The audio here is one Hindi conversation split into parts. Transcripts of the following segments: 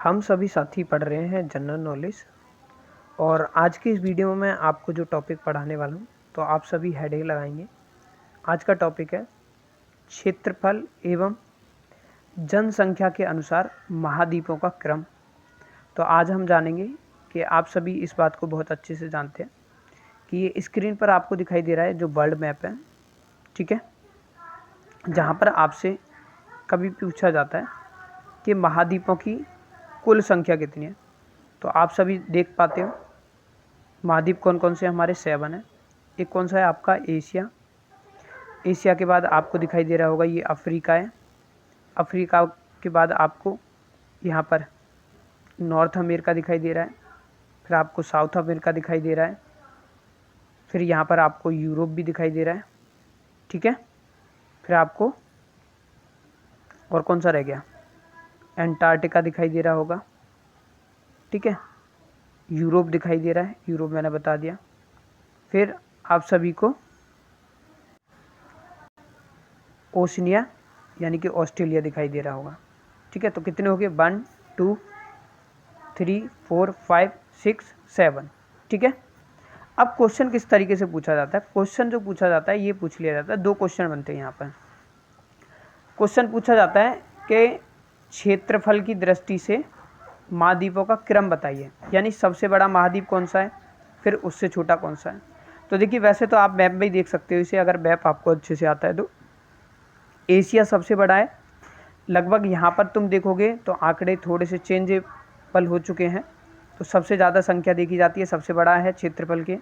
हम सभी साथी पढ़ रहे हैं जनरल नॉलेज और आज की इस वीडियो में आपको जो टॉपिक पढ़ाने वाला हूँ तो आप सभी हेडिंग लगाएंगे। आज का टॉपिक है क्षेत्रफल एवं जनसंख्या के अनुसार महाद्वीपों का क्रम। तो आज हम जानेंगे कि आप सभी इस बात को बहुत अच्छे से जानते हैं कि ये स्क्रीन पर आपको दिखाई दे रहा है जो वर्ल्ड मैप है, ठीक है, जहाँ पर आपसे कभी पूछा जाता है कि महाद्वीपों की कुल संख्या कितनी है। तो आप सभी देख पाते हो महाद्वीप कौन कौन से हमारे 7 हैं। एक कौन सा है आपका एशिया। एशिया के बाद आपको दिखाई दे रहा होगा ये अफ्रीका है। अफ्रीका के बाद आपको यहाँ पर नॉर्थ अमेरिका दिखाई दे रहा है, फिर आपको साउथ अमेरिका दिखाई दे रहा है, फिर यहाँ पर आपको यूरोप भी दिखाई दे रहा है, ठीक है। फिर आपको और कौन सा रह गया, एंटार्क्टिका दिखाई दे रहा होगा, ठीक है। यूरोप दिखाई दे रहा है, यूरोप मैंने बता दिया। फिर आप सभी को ओशनिया यानी कि ऑस्ट्रेलिया दिखाई दे रहा होगा, ठीक है। तो कितने हो गए, 1 2 3 4 5 6 7, ठीक है। अब क्वेश्चन किस तरीके से पूछा जाता है, क्वेश्चन जो पूछा जाता है ये पूछ लिया जाता है, 2 क्वेश्चन बनते हैं यहाँ पर। क्वेश्चन पूछा जाता है कि क्षेत्रफल की दृष्टि से महाद्वीपों का क्रम बताइए, यानी सबसे बड़ा महाद्वीप कौन सा है, फिर उससे छोटा कौन सा है। तो देखिए वैसे तो आप मैप में ही देख सकते हो इसे, अगर मैप आपको अच्छे से आता है तो एशिया सबसे बड़ा है। लगभग यहाँ पर तुम देखोगे तो आंकड़े थोड़े से चेंजेबल हो चुके हैं, तो सबसे ज़्यादा संख्या देखी जाती है, सबसे बड़ा है क्षेत्रफल के।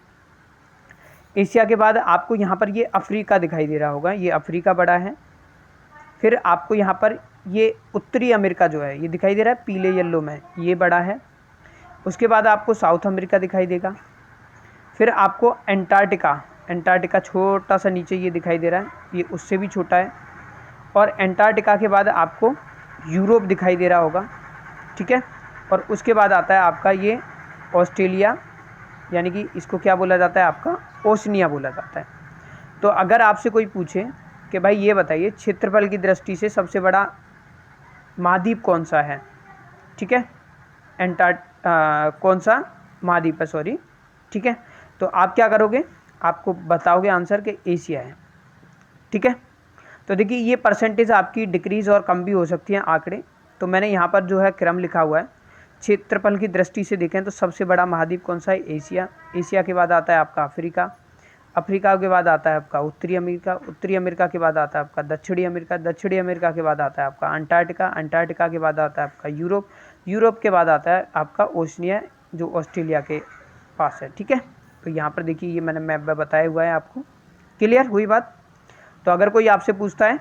एशिया के बाद आपको यहाँ पर ये अफ्रीका दिखाई दे रहा होगा, ये अफ्रीका बड़ा है। फिर आपको यहाँ पर ये उत्तरी अमेरिका जो है ये दिखाई दे रहा है पीले येलो में, ये बड़ा है। उसके बाद आपको साउथ अमेरिका दिखाई देगा। फिर आपको एंटार्क्टिका, एंटार्क्टिका छोटा सा नीचे ये दिखाई दे रहा है, ये उससे भी छोटा है। और एंटार्क्टिका के बाद आपको यूरोप दिखाई दे रहा होगा, ठीक है। और उसके बाद आता है आपका ये ऑस्ट्रेलिया, यानी कि इसको क्या बोला जाता है, आपका ओशनिया बोला जाता है। तो अगर आपसे कोई पूछे कि भाई ये बताइए क्षेत्रफल की दृष्टि से सबसे बड़ा महाद्वीप कौन सा है, ठीक है, कौन सा महाद्वीप है, सॉरी, ठीक है। तो आप क्या करोगे, आपको बताओगे आंसर कि एशिया है, ठीक है। तो देखिए ये परसेंटेज आपकी डिक्रीज और कम भी हो सकती हैं आंकड़े। तो मैंने यहाँ पर जो है क्रम लिखा हुआ है, क्षेत्रफल की दृष्टि से देखें तो सबसे बड़ा महाद्वीप कौन सा है, एशिया। एशिया के बाद आता है आपका अफ्रीका, अफ्रीका के बाद आता है आपका उत्तरी अमेरिका, उत्तरी अमेरिका के बाद आता है आपका दक्षिणी अमेरिका, दक्षिणी अमेरिका के बाद आता है आपका अंटार्कटिका, अंटार्कटिका के बाद आता है आपका यूरोप, यूरोप के बाद आता है आपका ओशनिया जो ऑस्ट्रेलिया के पास है, ठीक है। तो यहाँ पर देखिए ये मैंने मैप में बताया हुआ है आपको, क्लियर हुई बात। तो अगर कोई आपसे पूछता है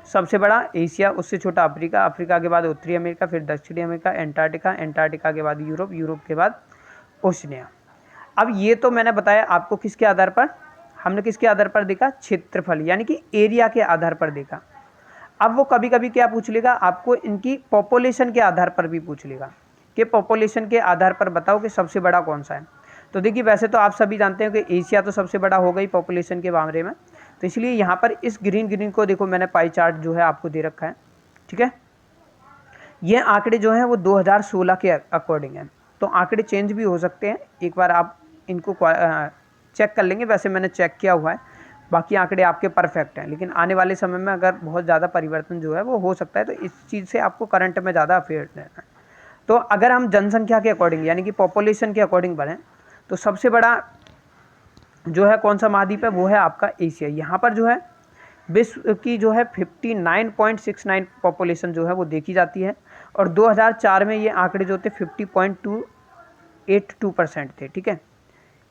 सबसे बड़ा एशिया, उससे छोटा अफ्रीका, अफ्रीका के बाद उत्तरी अमेरिका, फिर दक्षिणी अमेरिका, एंटार्क्टिका, एंटार्क्टिका के बाद यूरोप, यूरोप के बाद ओशनिया। अब ये तो मैंने बताया आपको किसके आधार पर, हमने किसके आधार पर देखा, क्षेत्रफल यानी कि एरिया के आधार पर देखा। अब वो कभी कभी क्या पूछ लेगा, आपको इनकी पॉपुलेशन के आधार पर भी पूछ लेगा कि पॉपुलेशन के आधार पर बताओ कि सबसे बड़ा कौन सा है। तो देखिए वैसे तो आप सभी जानते हैं कि एशिया तो सबसे बड़ा हो गई पॉपुलेशन के मामले में, तो इसलिए यहाँ पर इस ग्रीन ग्रीन को देखो मैंने पाई चार्ट जो है आपको दे रखा है, ठीक है। ये आंकड़े जो हैं वो 2016 के अकॉर्डिंग हैं, तो आंकड़े चेंज भी हो सकते हैं, एक बार आप इनको चेक कर लेंगे। वैसे मैंने चेक किया हुआ है, बाकी आंकड़े आपके परफेक्ट हैं, लेकिन आने वाले समय में अगर बहुत ज़्यादा परिवर्तन जो है वो हो सकता है, तो इस चीज़ से आपको करंट में ज़्यादा अफेयर रहना है। तो अगर हम जनसंख्या के अकॉर्डिंग यानी कि पॉपुलेशन के अकॉर्डिंग बढ़ें तो सबसे बड़ा जो है कौन सा महाद्वीप है, वो है आपका एशिया। यहाँ पर जो है विश्व की जो है 59.69 पॉपुलेशन जो है वो देखी जाती है, और 2004 में ये आंकड़े जो थे 50.282% थे, ठीक है।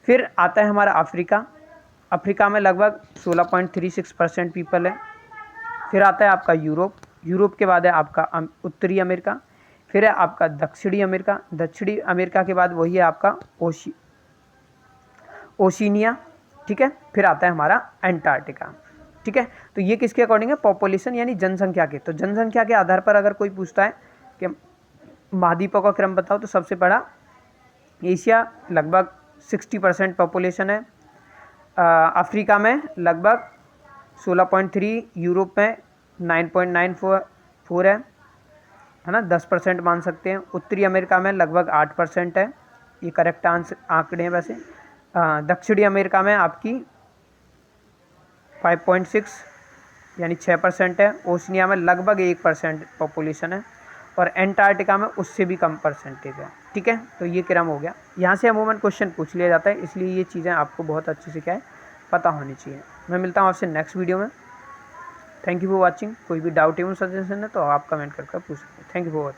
फिर आता है हमारा अफ्रीका, अफ्रीका में लगभग 16.36% पीपल है। फिर आता है आपका यूरोप, यूरोप के बाद है आपका उत्तरी अमेरिका, फिर है आपका दक्षिणी अमेरिका, दक्षिणी अमेरिका के बाद वही है आपका ओशिनिया, ठीक है। फिर आता है हमारा एंटार्क्टिका, ठीक है। तो ये किसके अकॉर्डिंग है, पॉपुलेशन यानी जनसंख्या के। तो जनसंख्या के आधार पर अगर कोई पूछता है कि महाद्वीपों का क्रम बताओ, तो सबसे बड़ा एशिया लगभग 60% पॉपुलेशन है, अफ्रीका में लगभग 16.3, यूरोप में 9.94 है, है ना, 10% मान सकते हैं। उत्तरी अमेरिका में लगभग 8% है, ये करेक्ट आंकड़े हैं वैसे। दक्षिणी अमेरिका में आपकी 5.6 यानी 6% है। ओशनिया में लगभग 1% पॉपुलेशन है, और एंटार्क्टिका में उससे भी कम परसेंटेज है। ठीक है, तो ये क्रम हो गया। यहाँ से अमूमन क्वेश्चन पूछ लिया जाता है, इसलिए ये चीज़ें आपको बहुत अच्छे से क्या है पता होनी चाहिए। मैं मिलता हूँ आपसे नेक्स्ट वीडियो में। Thank you for watching. कोई भी डाउट एवं सजेशन है तो आप कमेंट करके पूछ सकते हैं। Thank you for watching.